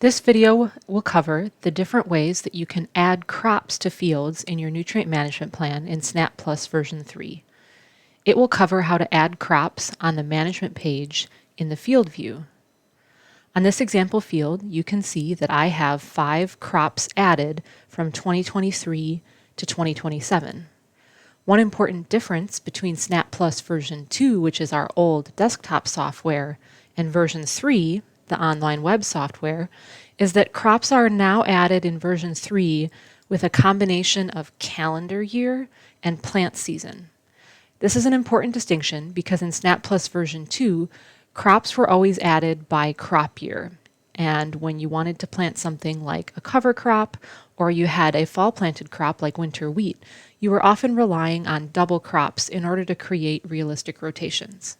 This video will cover the different ways that you can add crops to fields in your nutrient management plan in SnapPlus version 3. It will cover how to add crops on the management page in the field view. On this example field, you can see that I have 5 crops added from 2023 to 2027. One important difference between SnapPlus version 2, which is our old desktop software, and version 3, the online web software, is that crops are now added in version 3 with a combination of calendar year and plant season. This is an important distinction because in SnapPlus version 2, crops were always added by crop year. And when you wanted to plant something like a cover crop, or you had a fall planted crop like winter wheat, you were often relying on double crops in order to create realistic rotations.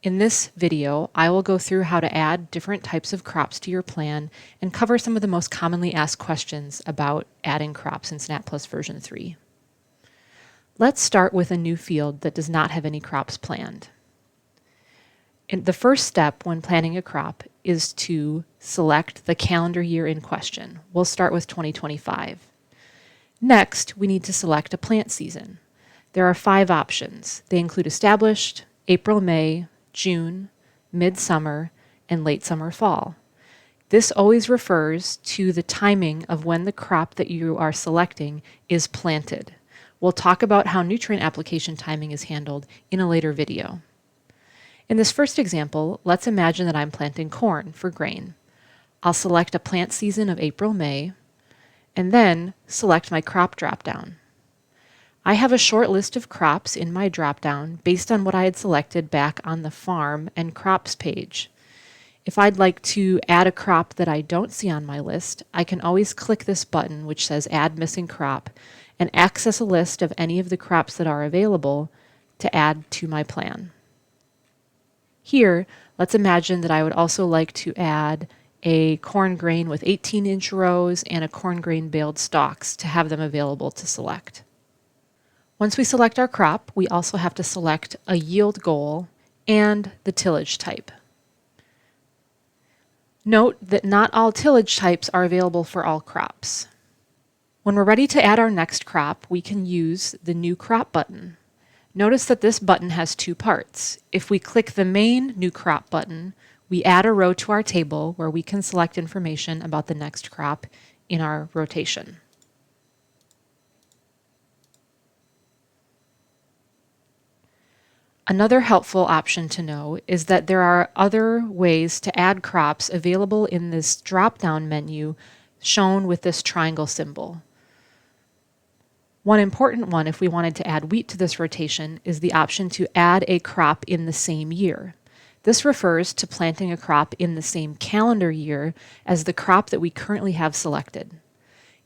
In this video, I will go through how to add different types of crops to your plan and cover some of the most commonly asked questions about adding crops in SnapPlus version 3. Let's start with a new field that does not have any crops planned. The first step when planning a crop is to select the calendar year in question. We'll start with 2025. Next, we need to select a plant season. There are 5 options. They include established, April, May, June, midsummer, and late summer fall. This always refers to the timing of when the crop that you are selecting is planted. We'll talk about how nutrient application timing is handled in a later video. In this first example, let's imagine that I'm planting corn for grain. I'll select a plant season of April, May, and then select my crop dropdown. I have a short list of crops in my dropdown based on what I had selected back on the Farm and Crops page. If I'd like to add a crop that I don't see on my list, I can always click this button which says Add Missing Crop and access a list of any of the crops that are available to add to my plan. Here, let's imagine that I would also like to add a corn grain with 18-inch rows and a corn grain baled stalks to have them available to select. Once we select our crop, we also have to select a yield goal and the tillage type. Note that not all tillage types are available for all crops. When we're ready to add our next crop, we can use the New Crop button. Notice that this button has 2 parts. If we click the main New Crop button, we add a row to our table where we can select information about the next crop in our rotation. Another helpful option to know is that there are other ways to add crops available in this drop-down menu shown with this triangle symbol. One important one, if we wanted to add wheat to this rotation, is the option to add a crop in the same year. This refers to planting a crop in the same calendar year as the crop that we currently have selected.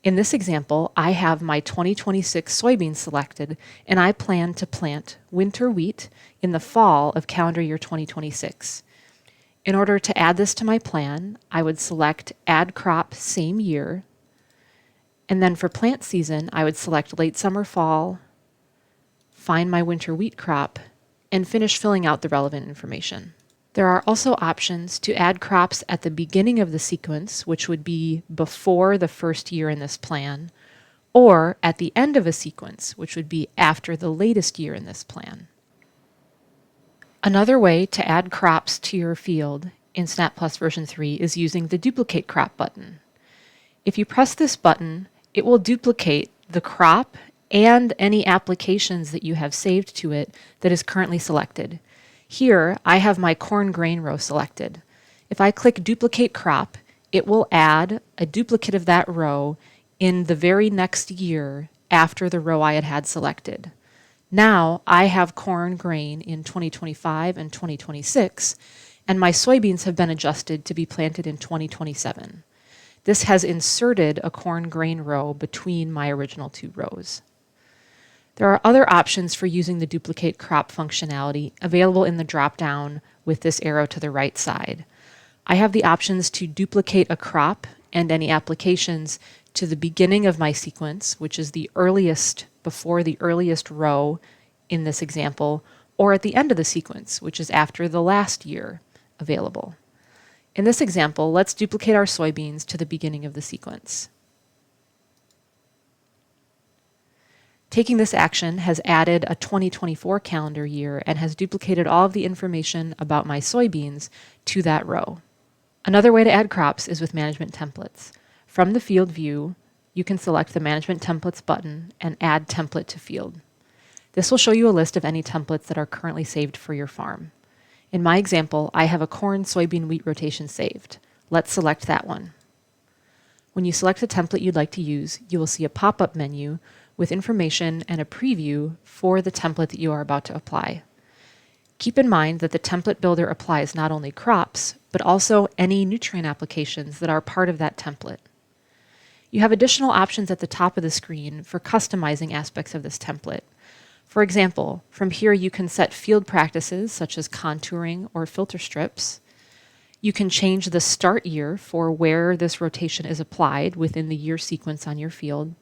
In this example, I have my 2026 soybeans selected, and I plan to plant winter wheat in the fall of calendar year 2026. In order to add this to my plan, I would select Add Crop Same Year, and then for plant season, I would select late summer, fall, find my winter wheat crop, and finish filling out the relevant information. There are also options to add crops at the beginning of the sequence, which would be before the first year in this plan, or at the end of a sequence, which would be after the latest year in this plan. Another way to add crops to your field in SnapPlus version 3 is using the Duplicate Crop button. If you press this button, it will duplicate the crop and any applications that you have saved to it that is currently selected. Here, I have my corn grain row selected. If I click Duplicate Crop, it will add a duplicate of that row in the very next year after the row I had selected. Now, I have corn grain in 2025 and 2026, and my soybeans have been adjusted to be planted in 2027. This has inserted a corn grain row between my original 2 rows. There are other options for using the duplicate crop functionality available in the drop-down with this arrow to the right side. I have the options to duplicate a crop and any applications to the beginning of my sequence, which is the earliest before the earliest row in this example, or at the end of the sequence, which is after the last year available. In this example, let's duplicate our soybeans to the beginning of the sequence. Taking this action has added a 2024 calendar year and has duplicated all of the information about my soybeans to that row. Another way to add crops is with management templates. From the field view, you can select the Management Templates button and add template to field. This will show you a list of any templates that are currently saved for your farm. In my example, I have a corn, soybean, wheat rotation saved. Let's select that one. When you select the template you'd like to use, you will see a pop-up menu with information and a preview for the template that you are about to apply. Keep in mind that the template builder applies not only crops, but also any nutrient applications that are part of that template. You have additional options at the top of the screen for customizing aspects of this template. For example, from here you can set field practices such as contouring or filter strips. You can change the start year for where this rotation is applied within the year sequence on your field.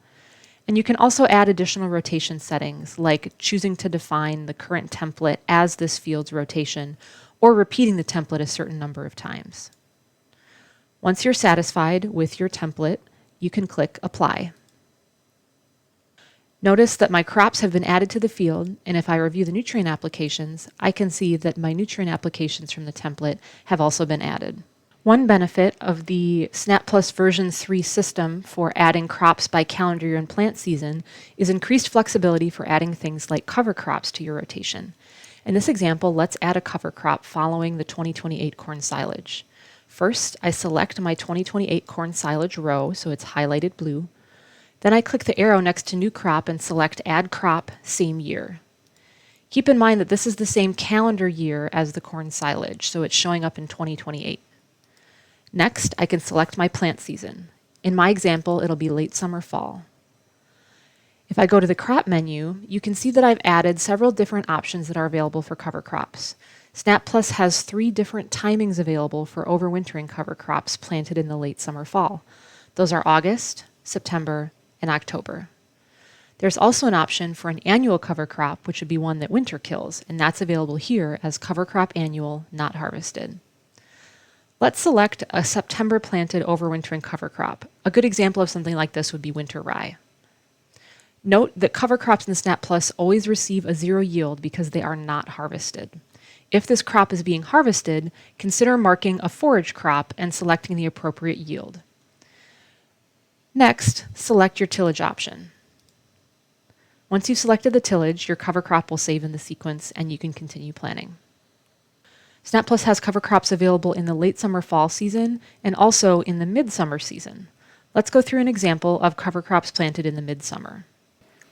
And you can also add additional rotation settings, like choosing to define the current template as this field's rotation, or repeating the template a certain number of times. Once you're satisfied with your template, you can click Apply. Notice that my crops have been added to the field, and if I review the nutrient applications, I can see that my nutrient applications from the template have also been added. One benefit of the SnapPlus version 3 system for adding crops by calendar year and plant season is increased flexibility for adding things like cover crops to your rotation. In this example, let's add a cover crop following the 2028 corn silage. First, I select my 2028 corn silage row, so it's highlighted blue. Then I click the arrow next to New Crop and select Add Crop, Same Year. Keep in mind that this is the same calendar year as the corn silage, so it's showing up in 2028. Next, I can select my plant season. In my example, it'll be late summer, fall. If I go to the crop menu, you can see that I've added several different options that are available for cover crops. SnapPlus has 3 different timings available for overwintering cover crops planted in the late summer, fall. Those are August, September, and October. There's also an option for an annual cover crop, which would be one that winter kills, and that's available here as cover crop annual, not harvested. Let's select a September planted overwintering cover crop. A good example of something like this would be winter rye. Note that cover crops in SnapPlus always receive a 0 yield because they are not harvested. If this crop is being harvested, consider marking a forage crop and selecting the appropriate yield. Next, select your tillage option. Once you've selected the tillage, your cover crop will save in the sequence and you can continue planting. SnapPlus has cover crops available in the late summer fall season and also in the midsummer season. Let's go through an example of cover crops planted in the midsummer.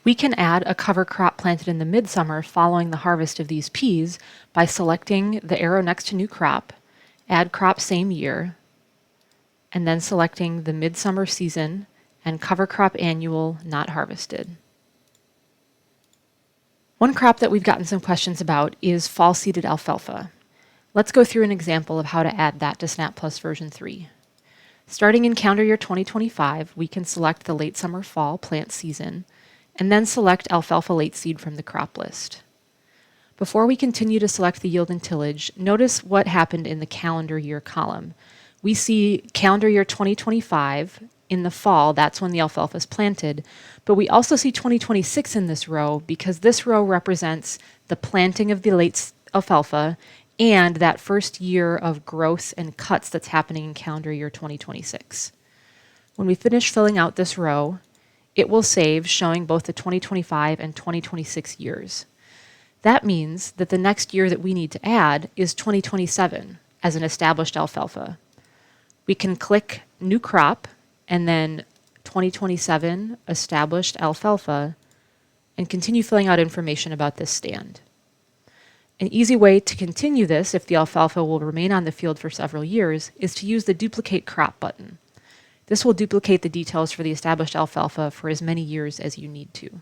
We can add a cover crop planted in the midsummer following the harvest of these peas by selecting the arrow next to New Crop, Add Crop Same Year, and then selecting the midsummer season and cover crop annual, not harvested. One crop that we've gotten some questions about is fall seeded alfalfa. Let's go through an example of how to add that to SnapPlus version 3. Starting in calendar year 2025, we can select the late summer fall plant season and then select alfalfa late seed from the crop list. Before we continue to select the yield and tillage, notice what happened in the calendar year column. We see calendar year 2025 in the fall, that's when the alfalfa is planted, but we also see 2026 in this row because this row represents the planting of the late alfalfa and that first year of growth and cuts that's happening in calendar year 2026. When we finish filling out this row, it will save showing both the 2025 and 2026 years. That means that the next year that we need to add is 2027 as an established alfalfa. We can click New Crop and then 2027 established alfalfa and continue filling out information about this stand. An easy way to continue this, if the alfalfa will remain on the field for several years, is to use the Duplicate Crop button. This will duplicate the details for the established alfalfa for as many years as you need to.